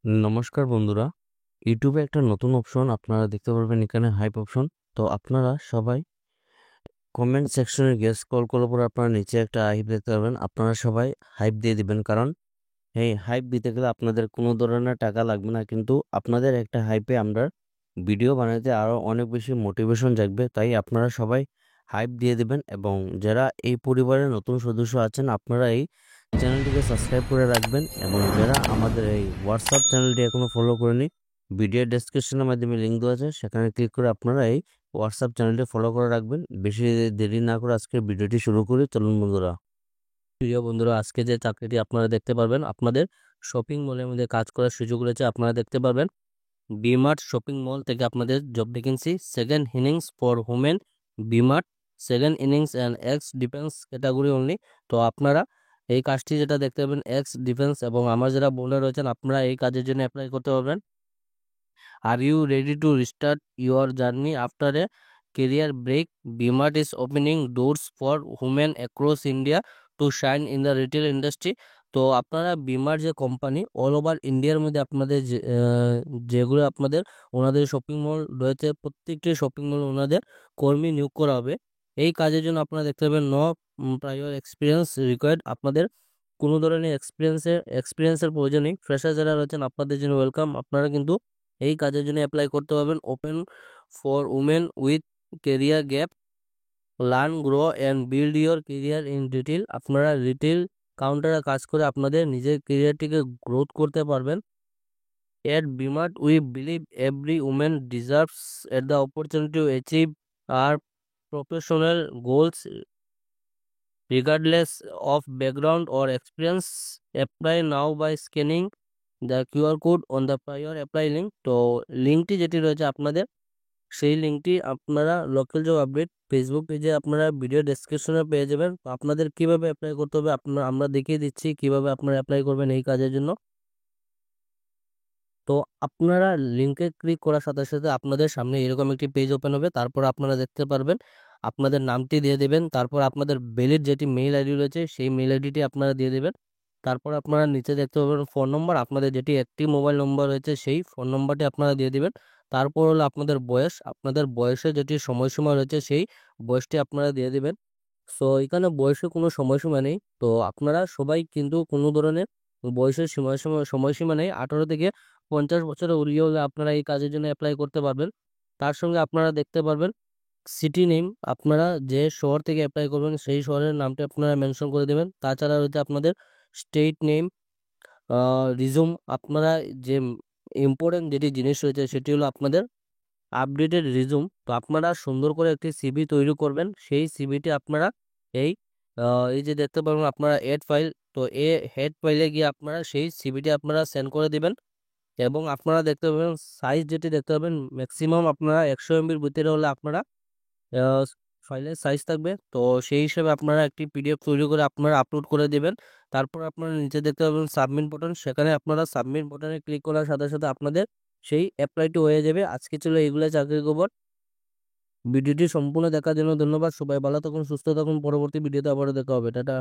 নমস্কার বন্ধুরা, ইউটিউবে একটা নতুন অপশন আপনারা দেখতে পারবেন, এখানে হাইপ অপশন। তো আপনারা সবাই কমেন্ট সেকশনে গেস কল করার পর আপনারা নিচে একটা হাইপ দেখতে পারবেন, আপনারা সবাই হাইপ দিয়ে দিবেন। কারণ এই হাইপ দিতে গেলে আপনাদের কোনো ধরনের টাকা লাগবে না, কিন্তু আপনাদের একটা হাইপে আমরা ভিডিও বানাতে আরও অনেক বেশি মোটিভেশন জাগবে। তাই আপনারা সবাই হাইপ দিয়ে দিবেন, এবং যারা এই পরিবারের নতুন সদস্য আছেন আপনারা এই চ্যানেলটিকে সাবস্ক্রাইব করে রাখবেন, এবং যারা আমাদের এই হোয়াটসঅ্যাপ চ্যানেলটি এখনো ফলো করেনি, ভিডিও ডেসক্রিপশনের মাধ্যমে লিঙ্ক দেওয়া আছে, সেখানে ক্লিক করে আপনারা এই হোয়াটসঅ্যাপ চ্যানেলটি ফলো করে রাখবেন। বেশি দেরি না করে আজকের ভিডিওটি শুরু করি, চলুন বন্ধুরা। প্রিয় বন্ধুরা, আজকে যে চাকরিটি আপনারা দেখতে পারবেন, আপনাদের শপিং মলের মধ্যে কাজ করার সুযোগ রয়েছে। আপনারা দেখতে পারবেন বিমার্ট শপিং মল থেকে আপনাদের job vacancy, second innings for women, VMart second innings and ex defence category only. তো আপনারা এই কাজটি যেটা দেখতে পাবেন এক্স ডিফেন্স, এবং আমার যারা বোনার রয়েছেন আপনারা এই কাজের জন্য অ্যাপ্লাই করতে পারবেন। Are you ready to restart your journey after a career break? BMart is opening doors for women across India to shine in the retail industry. তো আপনারা বিমার যে কোম্পানি অল ওভার ইন্ডিয়ার মধ্যে আপনাদের যেগুলো আপনাদের ওনাদের শপিং মল রয়েছে, প্রত্যেকটি শপিং মল ওনাদের কর্মী নিয়োগ করা হবে। এই কাজের জন্য আপনারা দেখতে পাবেন প্রায়র এক্সপিরিয়েন্স রিকোয়ার্ড। আপনাদের কোনো ধরনের এক্সপিরিয়েন্সের প্রয়োজন নেই। ফ্রেশার যারা রয়েছেন আপনাদের জন্য ওয়েলকাম। আপনারা কিন্তু এই কাজের জন্য অ্যাপ্লাই করতে পারবেন। Open for women with career gap, learn grow and build your career in retail. আপনারা রিটেল কাউন্টারে কাজ করে আপনাদের নিজের কেরিয়ারটিকে গ্রোথ করতে পারবেন। At VMart we believe every women deserves at the opportunity to achieve our professional goals regardless of background or experience. Apply now by scanning the QR code on the prior apply link. তো লিঙ্কটি যেটি রয়েছে আপনাদের, সেই লিঙ্কটি আপনারা local job update Facebook পেজে আপনারা ভিডিও ডেসক্রিপশনে পেয়ে যাবেন। তো আপনাদের কিভাবে অ্যাপ্লাই করতে হবে আমরা দেখিয়ে দিচ্ছি কিভাবে আপনারা অ্যাপ্লাই করবেন এই কাজের জন্য। তো আপনারা লিঙ্কে ক্লিক করার সাথে সাথে আপনাদের সামনে এরকম একটি পেজ ওপেন হবে। তারপর আপনারা দেখতে পারবেন আপনাদের নামটি দিয়ে দেবেন, তারপর আপনাদের ভ্যালিড যেটি মেইল আইডি রয়েছে সেই মেইল আইডিটি আপনারা দিয়ে দেবেন। তারপর আপনারা নিচে দেখতে পাবেন ফোন নম্বর, আপনাদের যেটি একটি মোবাইল নম্বর রয়েছে সেই ফোন নম্বরটি আপনারা দিয়ে দিবেন। তারপর হলো আপনাদের বয়স, আপনাদের বয়সের যেটি সময়সীমা রয়েছে সেই বয়সটি আপনারা দিয়ে দিবেন। সো এখানে বয়সে কোনো সময়সীমা নেই। তো আপনারা সবাই কিন্তু কোনো ধরনের বয়সের সময়সীমা নেই। 18 থেকে 50 বছরের ঊর্ধ্বে হলে আপনারা এই কাজের জন্য অ্যাপ্লাই করতে পারবেন। তার সঙ্গে আপনারা দেখতে পারবেন সিটি নেম, আপনারা যে শহর থেকে অ্যাপ্লাই করবেন সেই শহরের নামটি আপনারা মেনশন করে দেবেন। তাছাড়া রয়েছে আপনাদের স্টেট নেম, রিজুম, আপনারা যে ইম্পর্টেন্ট যেটি জিনিস রয়েছে সেটি হলো আপনাদের আপডেটেড রিজুম। তো আপনারা সুন্দর করে একটি সিভি তৈরি করবেন। সেই সিভিটি আপনারা এই এই যে দেখতে পাবেন আপনারা হেড ফাইল, তো এই হেড ফাইলে গিয়ে আপনারা সেই সিভিটি আপনারা সেন্ড করে দিবেন। এবং আপনারা দেখতে পাবেন সাইজ যেটি দেখতে পাবেন ম্যাক্সিমাম আপনারা 100 এমবির ভিতরে হলে আপনারা ফাইলের সাইজ থাকবে। তো সেই হিসাবে আপনারা একটি পিডিএফ তৈরি করে আপনারা আপলোড করে দিবেন। তারপর আপনারা নিচে দেখতে পাবেন সাবমিট বাটন, সেখানে আপনারা সাবমিট বাটনে ক্লিক করার সাথে সাথে আপনাদের সেই অ্যাপ্লাইটি হয়ে যাবে। আজকে ছিল এইগুলো চাকরির খবর। ভিডিওটি সম্পূর্ণ দেখার জন্য ধন্যবাদ। সবাই ভালো থাকুন, সুস্থ থাকুন। পরবর্তী ভিডিওতে আবারও দেখা হবে। টাটা।